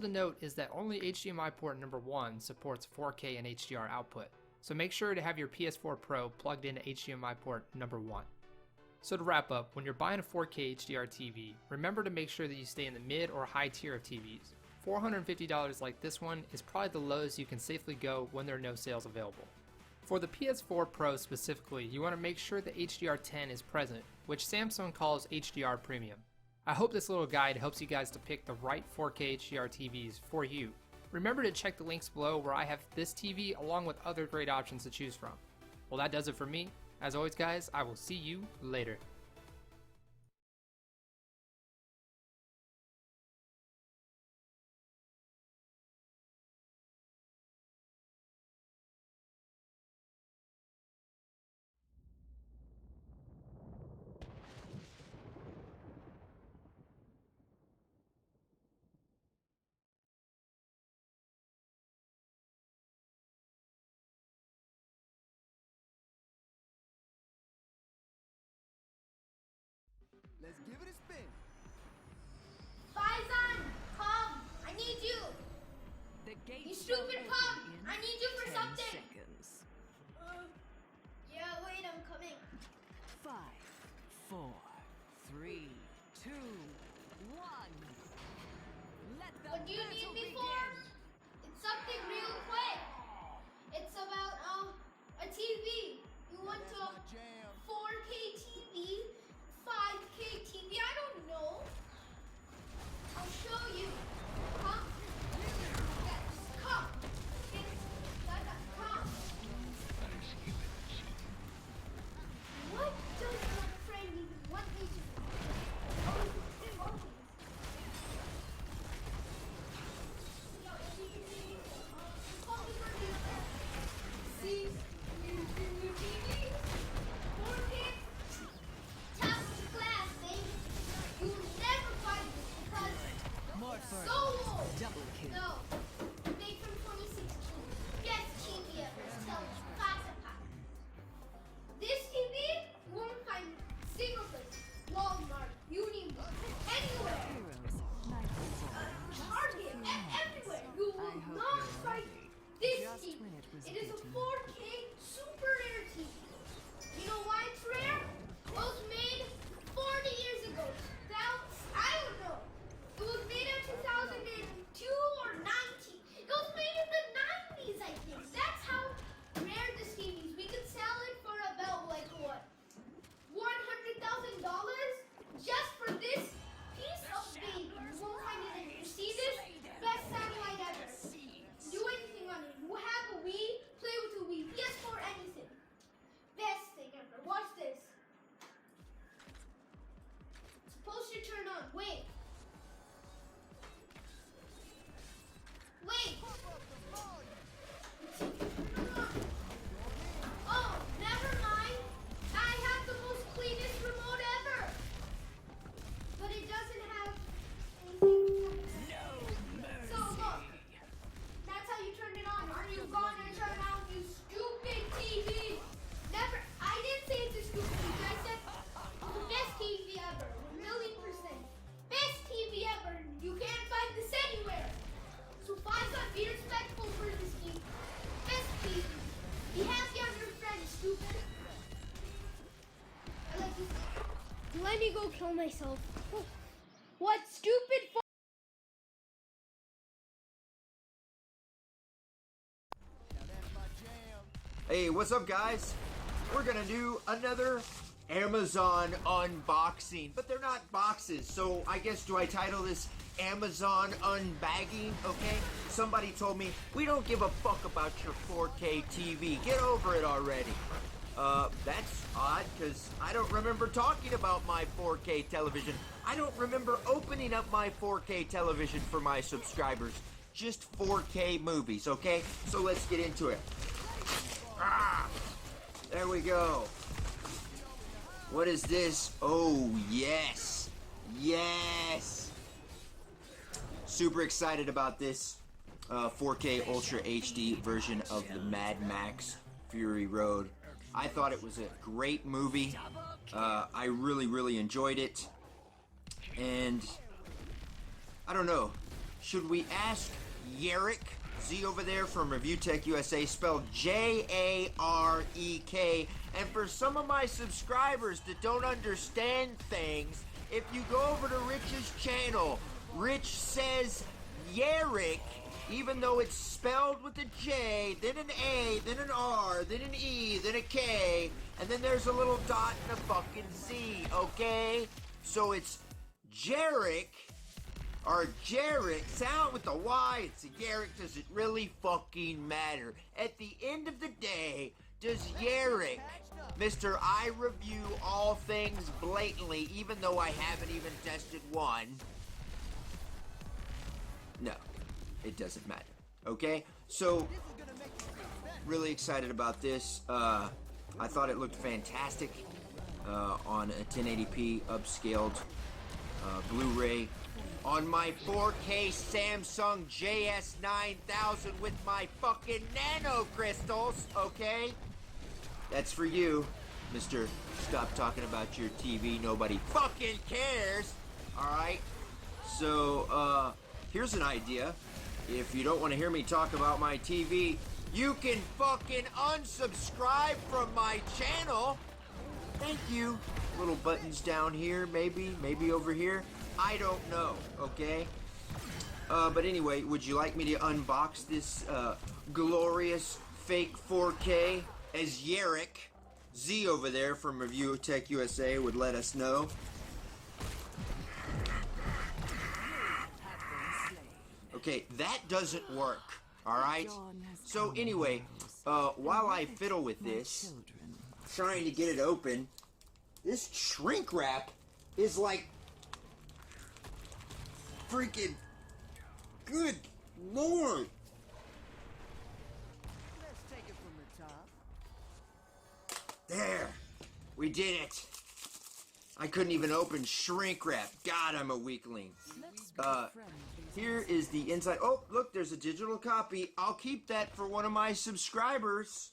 The note is that only HDMI port number 1 supports 4K and HDR output, so make sure to have your PS4 Pro plugged into HDMI port number 1. So to wrap up, when you're buying a 4K HDR TV, remember to make sure that you stay in the mid or high tier of TVs. $450 like this one is probably the lowest you can safely go when there are no sales available. For the PS4 Pro specifically, you want to make sure that HDR10 is present, which Samsung calls HDR Premium. I hope this little guide helps you guys to pick the right 4K HDR TVs for you. Remember to check the links below where I have this TV along with other great options to choose from. Well, that does it for me. As always guys, I will see you later. Let's give it a spin. Faizan, come! I need you! The gate You stupid come! I need you for 10 something! seconds. Yeah, wait, I'm coming. 5, 4, 3, 2, 1. Let the What do you need battle me begin. for? It's something real quick. It's about, a TV. You want That's a my jam. 4K TV? 5K TV? I don't know. I'll show you. Come. Yes, come. Dada, come. What does my friend even want me to do? Oh. See? New TV? 4K? Top class, baby. You will never find this because More it's further. so old. Double kill. No. Made from 2016. Best TV ever. Sells classified. This TV you won't find single place. Walmart, Union, anywhere. Heroes, Nightfall. Target, everywhere. You I will hope not you're find ready. this Just TV. when it was It is a beaten. 4K super rare TV. You know why it's rare? It was made 40 years ago. Now, I don't know. It was made in 2002 or 19. It was made in the 90s, I think. That's how rare this TV is. We could sell it for about, like, what? $100,000 just for this piece of baby. You won't find it anywhere. See this? Best satellite ever. Do anything on it. You have a Wii, play with a Wii. PS4, anything. Best thing ever. Watch this. It's supposed to turn on. Wait. Wait. Turn on. Oh, never mind. I have the most cleanest remote ever. But it doesn't have anything. So look. That's how you turn it on. Are you gonna turn on, you stupid TV? Never. I didn't say it's a stupid TV. I said it's the best TV ever. 1,000,000%. Best TV ever. You can't find this anywhere. So Faizan, be respectful for this TV. Best TV. Be happy on your friend, stupid. I like this. Let me go kill myself. What stupid Now that's my jam. Hey, what's up, guys? We're gonna do another Amazon unboxing, but they're not boxes, so I guess do I title this Amazon unbagging? Okay, somebody told me we don't give a fuck about your 4K TV. Get over it already. That's odd because I don't remember talking about my 4K television. I don't remember opening up my 4K television for my subscribers. Just 4K movies, okay? So let's get into it. Ah, there we go. What is this? Oh, yes. Yes. Super excited about this 4K Ultra HD version of the Mad Max Fury Road. I thought it was a great movie. I really enjoyed it. And I don't know. should we ask Yarek, Z over there from Review Tech USA, spelled Jarek. And for some of my subscribers that don't understand things, if you go over to Rich's channel, Rich says Yarek, even though it's spelled with a J, then an A, then an R, then an E, then a K, and then there's a little dot and a fucking Z, okay? So it's Jarek, or Jarek, sound with the Y, it's a Yarek. Does it really fucking matter? At the end of the day, does Yarek, Mr. I review all things blatantly, even though I haven't even tested one? No, it doesn't matter, okay? So, really excited about this. I thought it looked fantastic on a 1080p upscaled Blu-ray. On my 4K Samsung JS9000 with my fucking nano crystals, okay? That's for you, Mr. Stop talking about your TV, nobody fucking cares, alright? So, here's an idea. If you don't want to hear me talk about my TV, you can fucking unsubscribe from my channel. Thank you. Little buttons down here, maybe over here. I don't know, okay? But anyway, would you like me to unbox this glorious fake 4K as Yarek, Z over there from Review Tech USA would let us know? Okay, that doesn't work, alright? So anyway, while I fiddle with this, trying to get it open, this shrink wrap is like freaking good lord. Let's take it from the top. There, we did it. I couldn't even open shrink wrap. God, I'm a weakling. Here is the inside. Oh, look, there's a digital copy. I'll keep that for one of my subscribers.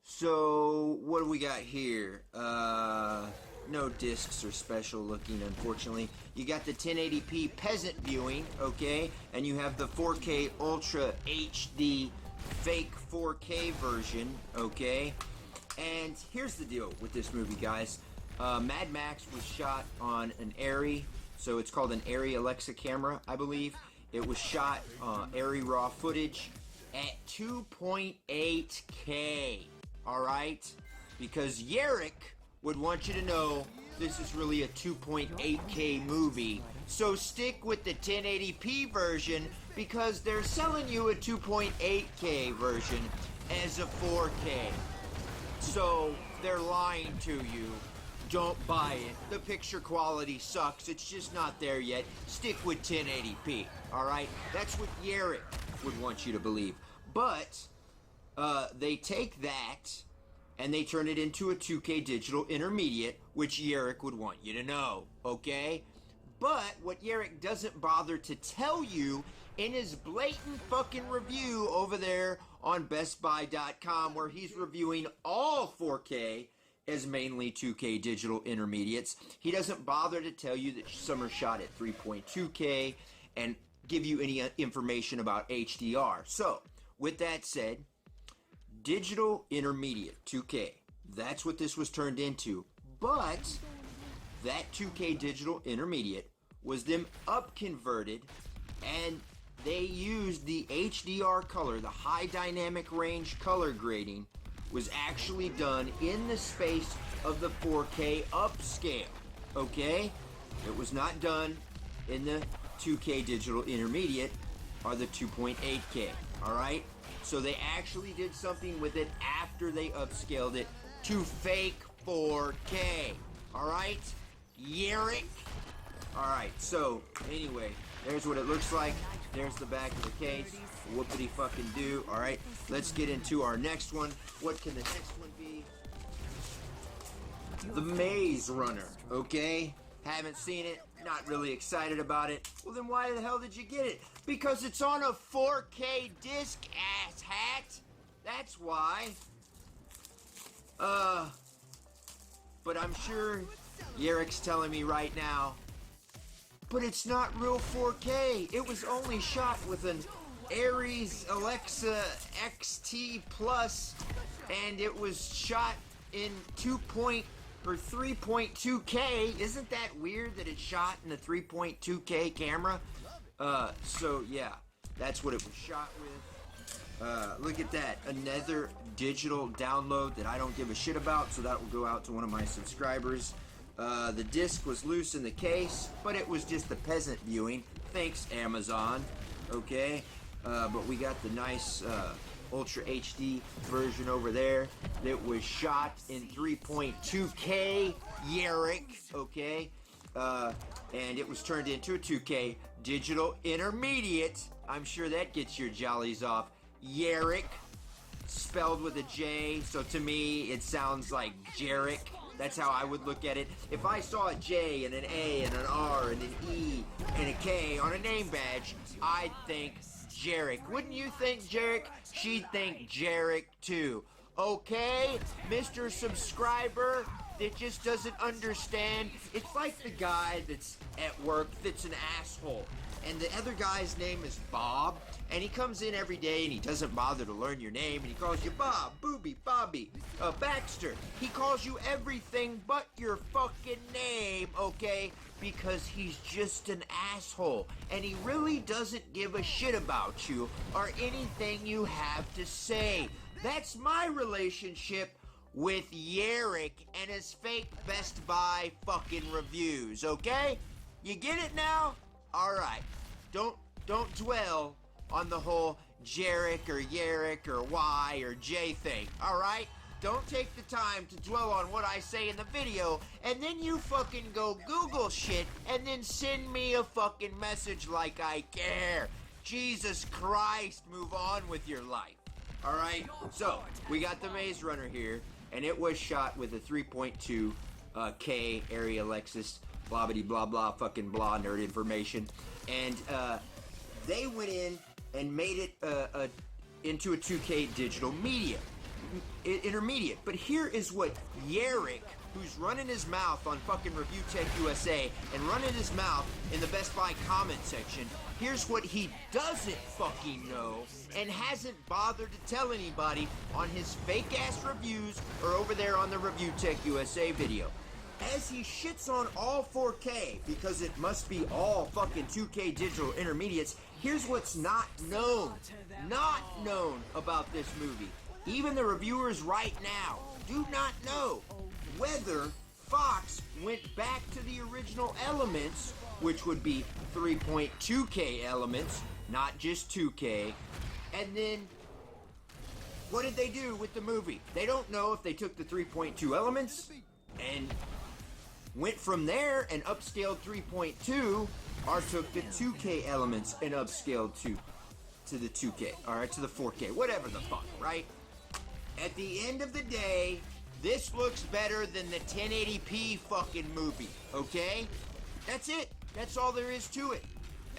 So, what do we got here? No discs are special looking, unfortunately. You got the 1080p peasant viewing, okay? And you have the 4K Ultra HD fake 4K version, okay? And here's the deal with this movie, guys. Mad Max was shot on an Arri, so it's called an Arri Alexa camera, I believe. It was shot Arri raw footage at 2.8K, alright? Because Yarek would want you to know this is really a 2.8K movie. So stick with the 1080p version because they're selling you a 2.8K version as a 4K. So they're lying to you. Don't buy it. The picture quality sucks. It's just not there yet. Stick with 1080p, alright? That's what Yarek would want you to believe. But they take that and they turn it into a 2K digital intermediate, which Yarek would want you to know, okay? But what Yarek doesn't bother to tell you in his blatant fucking review over there on BestBuy.com, where he's reviewing all 4K as mainly 2K digital intermediates, he doesn't bother to tell you that some are shot at 3.2K and give you any information about HDR. So, with that said, digital intermediate 2K, that's what this was turned into. But that 2K digital intermediate was them up converted, and they used the HDR color, the high dynamic range color grading was actually done in the space of the 4K upscale, okay? It was not done in the 2K digital intermediate or the 2.8K, alright? So they actually did something with it after they upscaled it to fake 4K, alright? Yarek? Alright, so anyway, there's what it looks like. There's the back of the case. Whoopity fucking do. Alright, let's get into our next one. What can the next one be? The Maze Runner, okay? Haven't seen it, not really excited about it. Well, then why the hell did you get it? Because it's on a 4K disc, ass hat. That's why. But I'm sure Yarek's telling me right now, but it's not real 4K. It was only shot with an Ares Alexa XT Plus, and it was shot in 3.2K. Isn't that weird that it's shot in a 3.2K camera? So yeah, that's what it was shot with. Look at that, another digital download that I don't give a shit about, so that will go out to one of my subscribers. The disc was loose in the case, but it was just the peasant viewing. Thanks, Amazon. Okay, but we got the nice Ultra HD version over there that was shot in 3.2K Yarrick, okay? And it was turned into a 2K digital intermediate. I'm sure that gets your jollies off. Yarrick, spelled with a J, so to me it sounds like Jarrick. That's how I would look at it. If I saw a J and an A and an R and an E and a K on a name badge, I'd think Jarrick. Wouldn't you think Jarrick? She'd think Jarrick too. Okay, Mr. Subscriber that just doesn't understand. It's like the guy that's at work that's an asshole, and the other guy's name is Bob, and he comes in every day and he doesn't bother to learn your name, and he calls you Bob, Booby, Bobby, Baxter. He calls you everything but your fucking name, okay? Because he's just an asshole, and he really doesn't give a shit about you or anything you have to say. That's my relationship with Yarrick and his fake Best Buy fucking reviews, okay? You get it now? Alright. Don't dwell on the whole Jarrick or Yarrick or Y or J thing, alright? Don't take the time to dwell on what I say in the video, and then you fucking go Google shit and then send me a fucking message like I care. Jesus Christ, move on with your life. Alright, so we got the Maze Runner here, and it was shot with a 3.2K area Lexus, blah bitty blah blah fucking blah nerd information, and they went in and made it into a 2K digital media intermediate. But here is what Yarrick, who's running his mouth on fucking Review Tech USA and running his mouth in the Best Buy comment section, here's what he doesn't fucking know and hasn't bothered to tell anybody on his fake ass reviews or over there on the Review Tech USA video. As he shits on all 4K because it must be all fucking 2K digital intermediates, here's what's not known about this movie. Even the reviewers right now do not know whether Fox went back to the original elements, which would be 3.2K elements, not just 2K, and then what did they do with the movie? They don't know if they took the 3.2 elements and went from there and upscaled 3.2, or took the 2K elements and upscaled to the 2K, alright, to the 4K, whatever the fuck, right? At the end of the day, this looks better than the 1080p fucking movie, okay? That's it. That's all there is to it.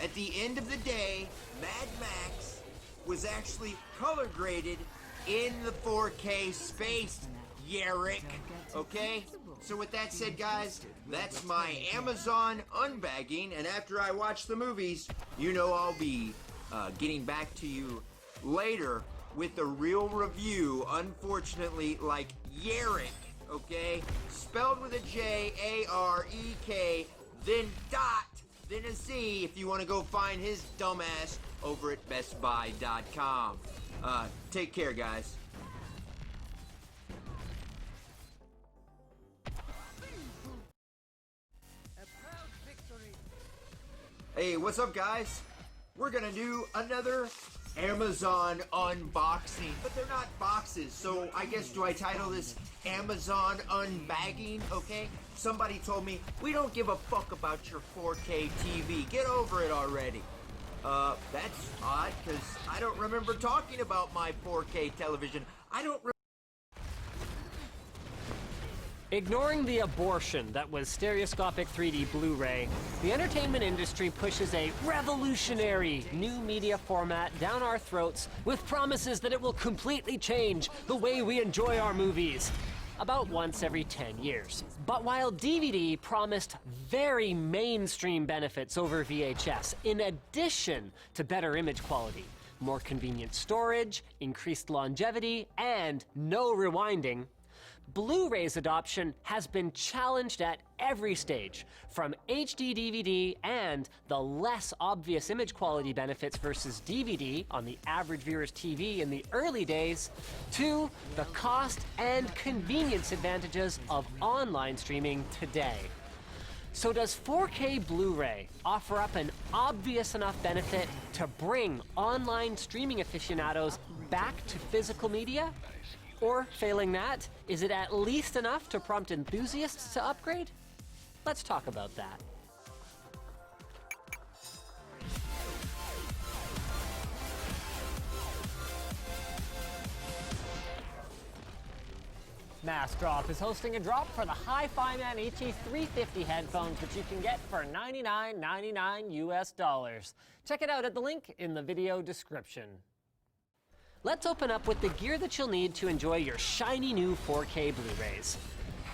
At the end of the day, Mad Max was actually color graded in the 4K space, Yarrick, okay? So with that said, guys, that's my Amazon unbagging, and after I watch the movies, you know I'll be getting back to you later with a real review, unfortunately, like Yarrick, okay? Spelled with a J-A-R-E-K, then dot, then a Z if you want to go find his dumbass over at bestbuy.com. Take care, guys. Hey, what's up, guys? We're gonna do another Amazon unboxing, but they're not boxes, so I guess do I title this Amazon unbagging? Okay, somebody told me we don't give a fuck about your 4K TV, get over it already. That's odd, because I don't remember talking about my 4K television. I don't Ignoring the abortion that was stereoscopic 3D Blu-ray, the entertainment industry pushes a revolutionary new media format down our throats with promises that it will completely change the way we enjoy our movies. about once every 10 years. But while DVD promised very mainstream benefits over VHS, in addition to better image quality, more convenient storage, increased longevity, and no rewinding, Blu-ray's adoption has been challenged at every stage, from HD DVD and the less obvious image quality benefits versus DVD on the average viewer's TV in the early days, to the cost and convenience advantages of online streaming today. So does 4K Blu-ray offer up an obvious enough benefit to bring online streaming aficionados back to physical media? Or, failing that, is it at least enough to prompt enthusiasts to upgrade? Let's talk about that. Mass Drop is hosting a drop for the Hi-Fi Man HE350 headphones, which you can get for $99.99 US. Check it out at the link in the video description. Let's open up with the gear that you'll need to enjoy your shiny new 4K Blu-rays.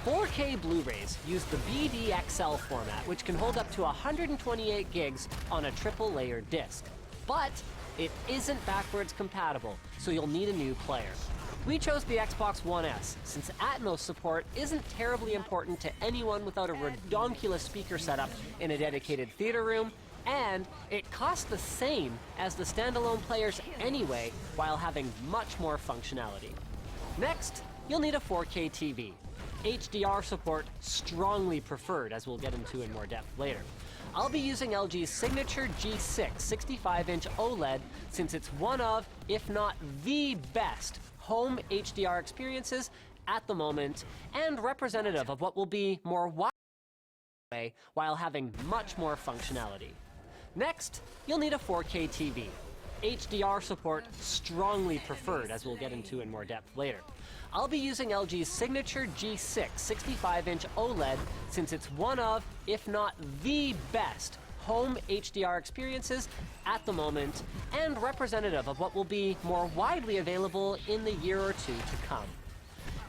4K Blu-rays use the BDXL format, which can hold up to 128 gigs on a triple layer disc. But it isn't backwards compatible, so you'll need a new player. We chose the Xbox One S, since Atmos support isn't terribly important to anyone without a redonkulous speaker setup in a dedicated theater room, and it costs the same as the standalone players anyway, while having much more functionality. Next, you'll need a 4K TV. HDR support strongly preferred, as we'll get into in more depth later. I'll be using LG's signature G6 65-inch OLED, since it's one of, if not the best, home HDR experiences at the moment, and representative of what will be more widely while having much more functionality. Next, you'll need a 4K TV. HDR support strongly preferred, as we'll get into in more depth later. I'll be using LG's signature G6 65-inch OLED, since it's one of, if not the best, home HDR experiences at the moment, and representative of what will be more widely available in the year or two to come.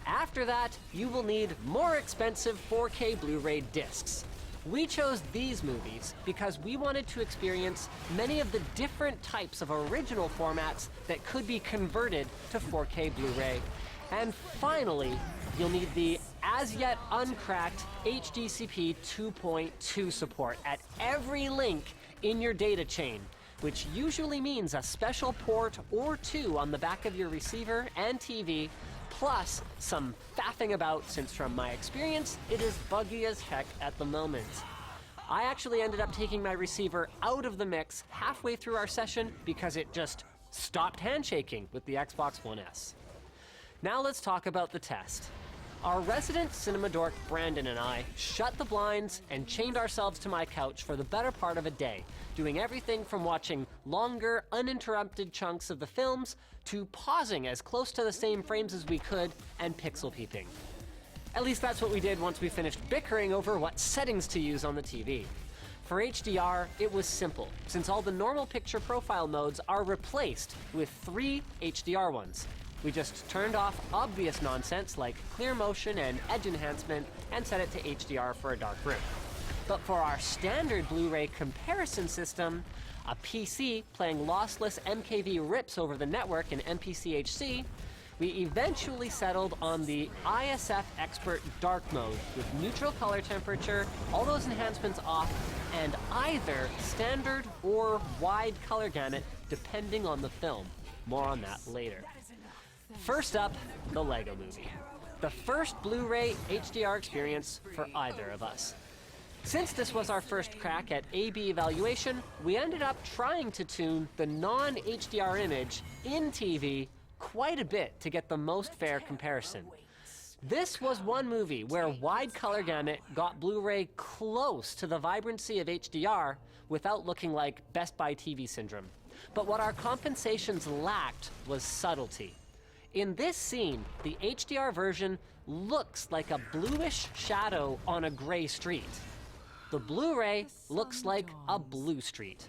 After that, you will need more expensive 4K Blu-ray discs. We chose these movies because we wanted to experience many of the different types of original formats that could be converted to 4K Blu-ray. And finally, you'll need the as-yet uncracked HDCP 2.2 support at every link in your data chain, which usually means a special port or two on the back of your receiver and TV, plus some faffing about, since from my experience, it is buggy as heck at the moment. I actually ended up taking my receiver out of the mix halfway through our session because it just stopped handshaking with the Xbox One S. Now let's talk about the test. Our resident cinema dork Brandon and I shut the blinds and chained ourselves to my couch for the better part of a day, doing everything from watching longer, uninterrupted chunks of the films to pausing as close to the same frames as we could and pixel peeping. At least that's what we did once we finished bickering over what settings to use on the TV. For HDR, it was simple, since all the normal picture profile modes are replaced with 3 HDR ones. We just turned off obvious nonsense like clear motion and edge enhancement and set it to HDR for a dark room. But for our standard Blu-ray comparison system, a PC playing lossless MKV rips over the network in MPCHC, we eventually settled on the ISF Expert Dark Mode with neutral color temperature, all those enhancements off, and either standard or wide color gamut depending on the film. More on that later. First up, the Lego Movie. The first Blu-ray HDR experience for either of us. Since this was our first crack at A/B evaluation, we ended up trying to tune the non-HDR image in TV quite a bit to get the most fair comparison. This was one movie where wide color gamut got Blu-ray close to the vibrancy of HDR without looking like Best Buy TV syndrome. But what our compensations lacked was subtlety. In this scene, the HDR version looks like a bluish shadow on a gray street. The Blu-ray looks like a blue street.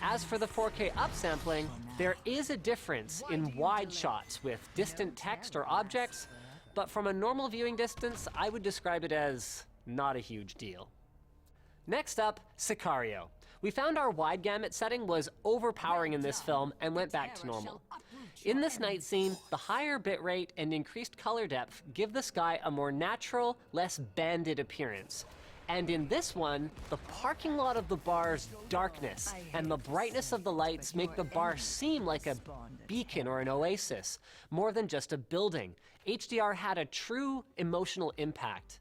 As for the 4K upsampling, there is a difference in wide shots with distant text or objects, but from a normal viewing distance, I would describe it as not a huge deal. Next up, Sicario. We found our wide gamut setting was overpowering in this film and went back to normal. In this night scene, the higher bitrate and increased color depth give the sky a more natural, less banded appearance. And in this one, the parking lot of the bar's darkness and the brightness of the lights make the bar seem like a beacon or an oasis, more than just a building. HDR had a true emotional impact.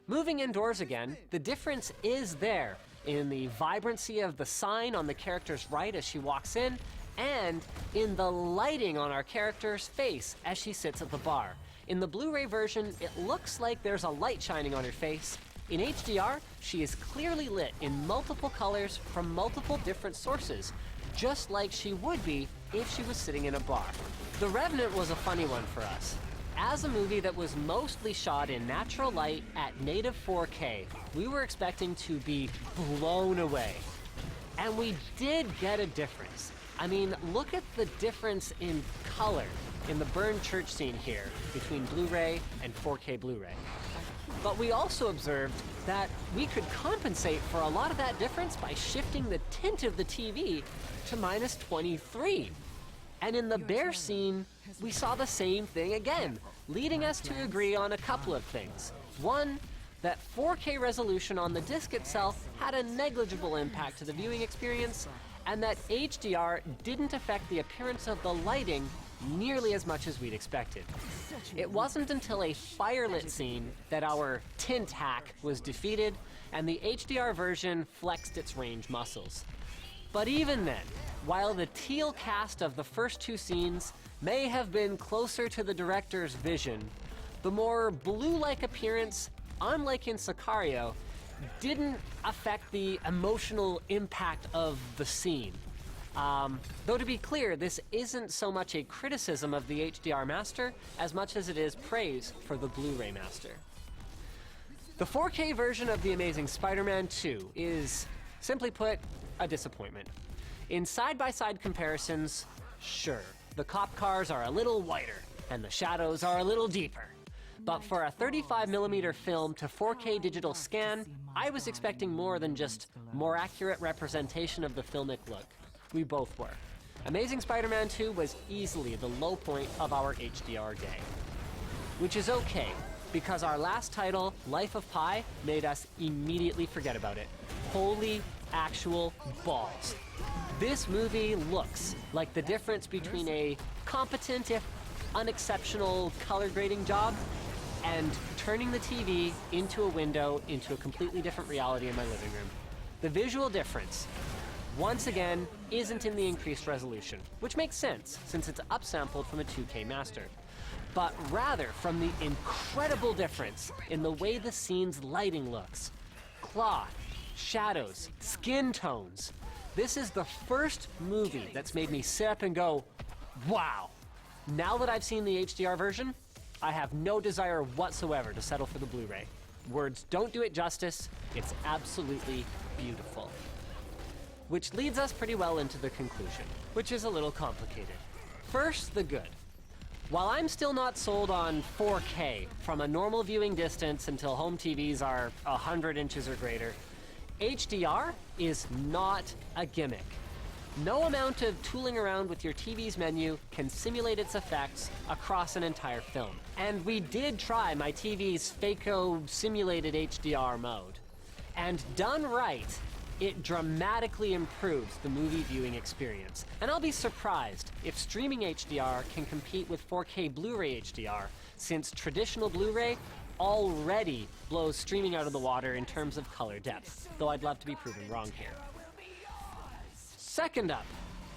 Moving indoors again, the difference is there in the vibrancy of the sign on the character's right as she walks in, and in the lighting on our character's face as she sits at the bar. In the Blu-ray version, it looks like there's a light shining on her face. In HDR, she is clearly lit in multiple colors from multiple different sources, just like she would be if she was sitting in a bar. The Revenant was a funny one for us. As a movie that was mostly shot in natural light at native 4K, we were expecting to be blown away. And we did get a difference. I mean, look at the difference in color in the burned church scene here between Blu-ray and 4K Blu-ray. But we also observed that we could compensate for a lot of that difference by shifting the tint of the TV to -23. And in the bear scene, we saw the same thing again, leading us to agree on a couple of things. One, that 4K resolution on the disc itself had a negligible impact to the viewing experience, and that HDR didn't affect the appearance of the lighting nearly as much as we'd expected. It wasn't until a firelit scene that our tint hack was defeated and the HDR version flexed its range muscles. But even then, while the teal cast of the first two scenes may have been closer to the director's vision, the more blue-like appearance, unlike in Sicario, didn't affect the emotional impact of the scene. Though to be clear, this isn't so much a criticism of the HDR master as much as it is praise for the Blu-ray master. The 4K version of The Amazing Spider-Man 2 is, simply put, a disappointment. In side-by-side comparisons, sure, the cop cars are a little whiter and the shadows are a little deeper. But for a 35mm film to 4K digital scan, I was expecting more than just more accurate representation of the filmic look. We both were. Amazing Spider-Man 2 was easily the low point of our HDR day. Which is okay, because our last title, Life of Pi, made us immediately forget about it. Holy actual balls. This movie looks like the difference between a competent, if unexceptional, color grading job and turning the TV into a window into a completely different reality in my living room. The visual difference, once again, isn't in the increased resolution, which makes sense since it's upsampled from a 2K master, but rather from the incredible difference in the way the scene's lighting looks. Cloth, shadows, skin tones. This is the first movie that's made me sit up and go, wow. Now that I've seen the HDR version, I have no desire whatsoever to settle for the Blu-ray. Words don't do it justice. It's absolutely beautiful. Which leads us pretty well into the conclusion, which is a little complicated. First, the good. While I'm still not sold on 4K from a normal viewing distance until home TVs are 100 inches or greater, HDR is not a gimmick. No amount of tooling around with your TV's menu can simulate its effects across an entire film. And we did try my TV's Phaco simulated HDR mode. And done right, it dramatically improves the movie viewing experience. And I'll be surprised if streaming HDR can compete with 4K Blu-ray HDR, since traditional Blu-ray already blows streaming out of the water in terms of color depth, though I'd love to be proven wrong here. Second up,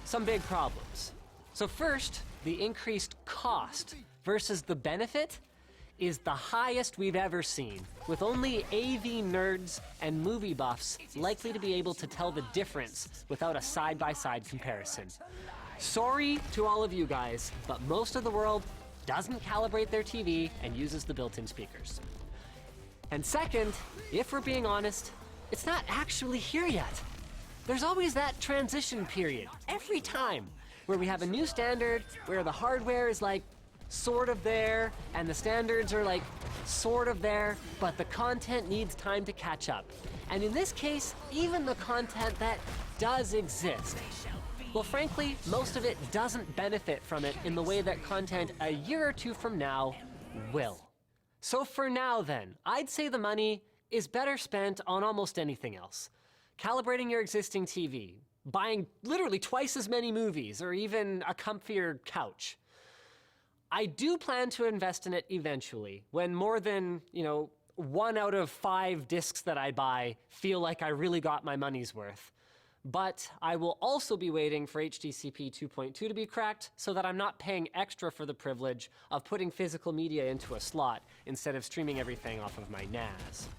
some big problems. So first, the increased cost versus the benefit is the highest we've ever seen, with only AV nerds and movie buffs likely to be able to tell the difference without a side-by-side comparison. Sorry to all of you guys, but most of the world doesn't calibrate their TV and uses the built-in speakers. And second, if we're being honest, it's not actually here yet. There's always that transition period, every time, where we have a new standard, where the hardware is like sort of there, and the standards are like sort of there, but the content needs time to catch up. And in this case, even the content that does exist, well, frankly, most of it doesn't benefit from it in the way that content a year or two from now will. So for now then, I'd say the money is better spent on almost anything else. Calibrating your existing TV, buying literally twice as many movies, or even a comfier couch. I do plan to invest in it eventually, when more than, 1 out of 5 discs that I buy feel like I really got my money's worth. But I will also be waiting for HDCP 2.2 to be cracked so that I'm not paying extra for the privilege of putting physical media into a slot instead of streaming everything off of my NAS.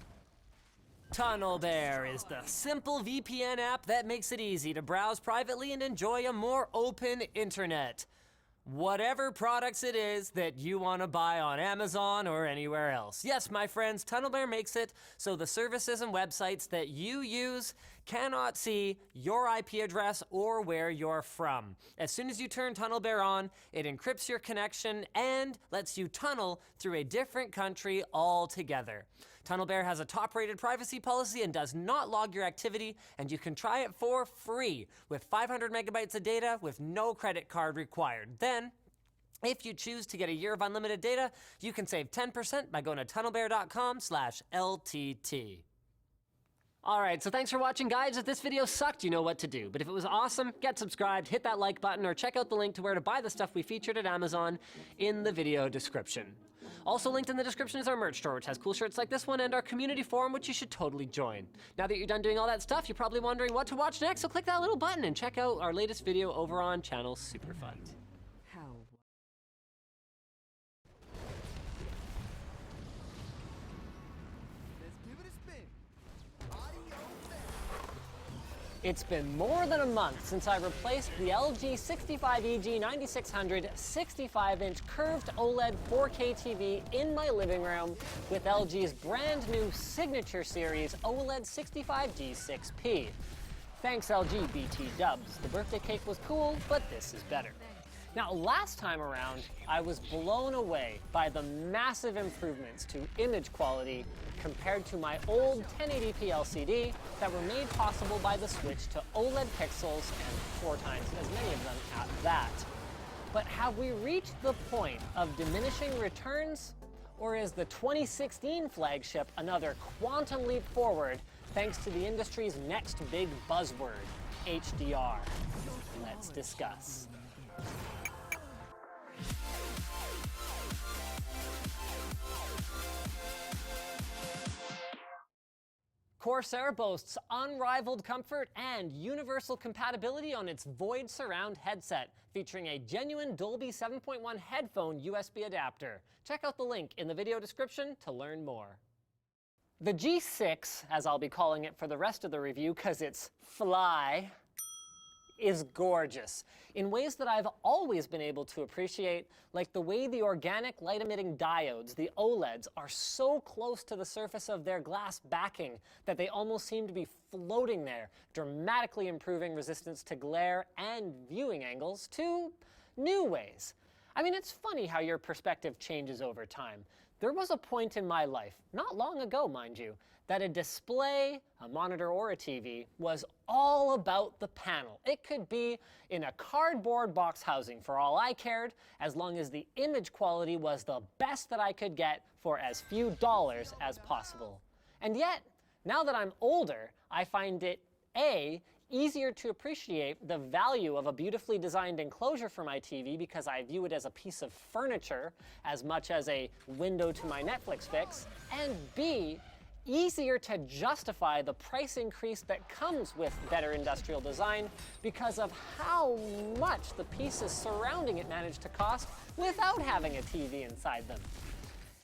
TunnelBear is the simple VPN app that makes it easy to browse privately and enjoy a more open internet. Whatever products it is that you want to buy on Amazon or anywhere else. Yes, my friends, TunnelBear makes it so the services and websites that you use cannot see your IP address or where you're from. As soon as you turn TunnelBear on, it encrypts your connection and lets you tunnel through a different country altogether. TunnelBear has a top-rated privacy policy and does not log your activity, and you can try it for free with 500 megabytes of data with no credit card required. Then, if you choose to get a year of unlimited data, you can save 10% by going to tunnelbear.com/LTT. All right, so thanks for watching, guys. If this video sucked, you know what to do. But if it was awesome, get subscribed, hit that like button, or check out the link to where to buy the stuff we featured at Amazon in the video description. Also linked in the description is our merch store, which has cool shirts like this one, and our community forum, which you should totally join. Now that you're done doing all that stuff, you're probably wondering what to watch next, so click that little button and check out our latest video over on Channel Superfund. How? Let's give it a spin. Audio back. It's been more than a month since I replaced the LG 65EG 9600 65-inch curved OLED 4K TV in my living room with LG's brand new signature series OLED 65D6P. Thanks LG BT dubs. The birthday cake was cool, but this is better. Now, last time around, I was blown away by the massive improvements to image quality compared to my old 1080p LCD that were made possible by the switch to OLED pixels and 4 times as many of them at that. But have we reached the point of diminishing returns? Or is the 2016 flagship another quantum leap forward thanks to the industry's next big buzzword, HDR? Let's discuss. Corsair boasts unrivaled comfort and universal compatibility on its Void Surround headset, featuring a genuine Dolby 7.1 headphone USB adapter. Check out the link in the video description to learn more. The G6, as I'll be calling it for the rest of the review because it's fly, is gorgeous in ways that I've always been able to appreciate, like the way the organic light-emitting diodes, the OLEDs, are so close to the surface of their glass backing that they almost seem to be floating there, dramatically improving resistance to glare and viewing angles to new ways. I mean, it's funny how your perspective changes over time. There was a point in my life, not long ago, mind you, that a display, a monitor or a TV, was all about the panel. It could be in a cardboard box housing for all I cared, as long as the image quality was the best that I could get for as few dollars as possible. And yet, now that I'm older, I find it A, easier to appreciate the value of a beautifully designed enclosure for my TV because I view it as a piece of furniture as much as a window to my Netflix fix, and B, easier to justify the price increase that comes with better industrial design because of how much the pieces surrounding it manage to cost without having a TV inside them.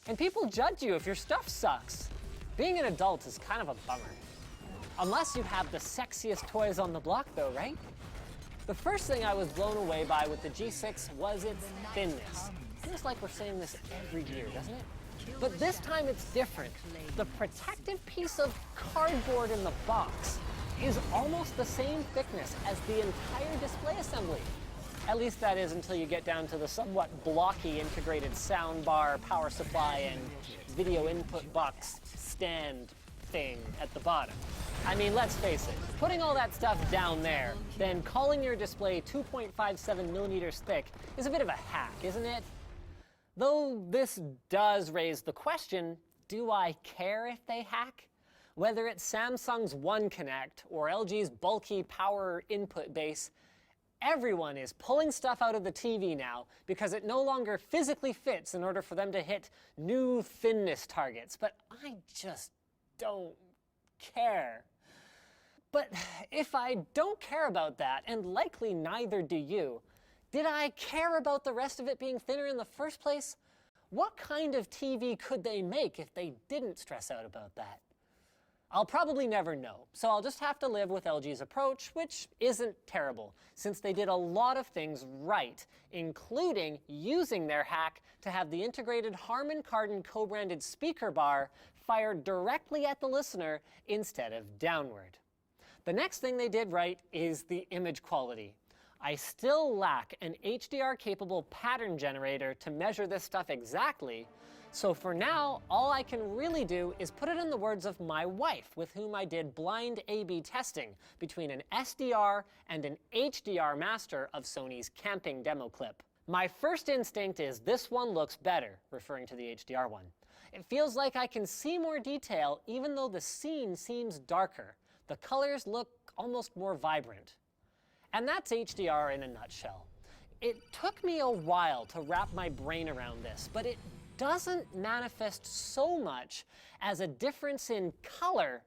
And people judge you if your stuff sucks. Being an adult is kind of a bummer. Unless you have the sexiest toys on the block though, right? The first thing I was blown away by with the G6 was its thinness. Feels like we're saying this every year, doesn't it? But this time it's different. The protective piece of cardboard in the box is almost the same thickness as the entire display assembly. At least that is until you get down to the somewhat blocky integrated soundbar, power supply, and video input box stand thing at the bottom. I mean, let's face it, putting all that stuff down there, then calling your display 2.57 millimeters thick is a bit of a hack, isn't it? Though this does raise the question, do I care if they hack? Whether it's Samsung's One Connect or LG's bulky power input base, everyone is pulling stuff out of the TV now because it no longer physically fits in order for them to hit new thinness targets. But I just don't care. But if I don't care about that, and likely neither do you, did I care about the rest of it being thinner in the first place? What kind of TV could they make if they didn't stress out about that? I'll probably never know, so I'll just have to live with LG's approach, which isn't terrible, since they did a lot of things right, including using their hack to have the integrated Harman Kardon co-branded speaker bar fired directly at the listener instead of downward. The next thing they did right is the image quality. I still lack an HDR-capable pattern generator to measure this stuff exactly, so for now, all I can really do is put it in the words of my wife, with whom I did blind A/B testing between an SDR and an HDR master of Sony's camping demo clip. My first instinct is this one looks better, referring to the HDR one. It feels like I can see more detail even though the scene seems darker. The colors look almost more vibrant. And that's HDR in a nutshell. It took me a while to wrap my brain around this, but it doesn't manifest so much as a difference in color